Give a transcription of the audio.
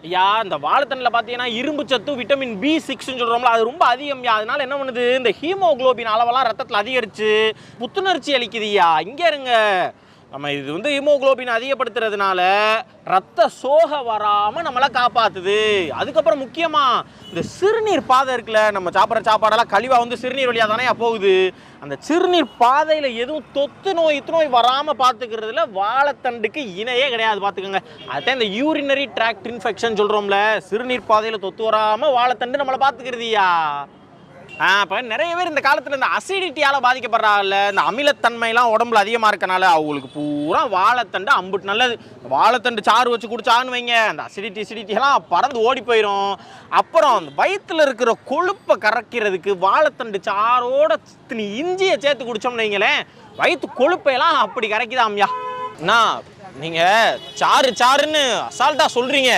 ஐயா இந்த வாழைத்தண்டில் பார்த்தீங்கன்னா இரும்பு சத்து விட்டமின் B6 சொல்கிறோம்ல அது ரொம்ப அதிகம்யா. அதனால என்ன பண்ணுது இந்த ஹீமோகுளோபின் அளவெல்லாம் ரத்தத்தில் அதிகரித்து புத்துணர்ச்சி அளிக்குதுயா. இங்கே இருங்க நம்ம இது ஹீமோகுளோபின் அதிகப்படுத்துறதுனால ரத்த சோகை வராமல் நம்மளை காப்பாற்றுது. அதுக்கப்புறம் முக்கியமாக இந்த சிறுநீர் பாதை இருக்குல்ல, நம்ம சாப்பிட்ற சாப்பாடெல்லாம் கழிவாக சிறுநீர் வழியாக தானே போகுது. அந்த சிறுநீர் பாதையில் எதுவும் தொத்து நோய் வராமல் பார்த்துக்கிறதுல வாழைத்தண்டுக்கு இணையே கிடையாது. பார்த்துக்கோங்க. அதுதான் இந்த யூரினரி ட்ராக்ட் இன்ஃபெக்ஷன் சொல்கிறோம்ல, சிறுநீர் பாதையில் தொத்து வராமல் வாழைத்தண்டு நம்மளை பார்த்துக்கிறதுயா. இப்போ நிறைய பேர் இந்த காலத்தில் இந்த அசிடிட்டியால் பாதிக்கப்படுறாங்கல்ல, இந்த அமிலத்தன்மைலாம் உடம்புல அதிகமாக இருக்கனால அவங்களுக்கு பூரா வாழைத்தண்டு அம்புட்டு நல்லது. வாழைத்தண்டு சாறு வச்சு குடிச்சான்னு வைங்க, அந்த அசிடிட்டியெல்லாம் பறந்து ஓடி போயிடும். அப்புறம் அந்த வயிற்றில் இருக்கிற கொழுப்பை கரைக்கிறதுக்கு வாழைத்தண்டு சாரோட இஞ்சியை சேர்த்து குடித்தோம்னு வைங்களேன், வயிற்று கொழுப்பையெல்லாம் அப்படி கரைக்குதாம்யா. அண்ணா நீங்கள் சாருன்னு அசால்ட்டாக சொல்கிறீங்க.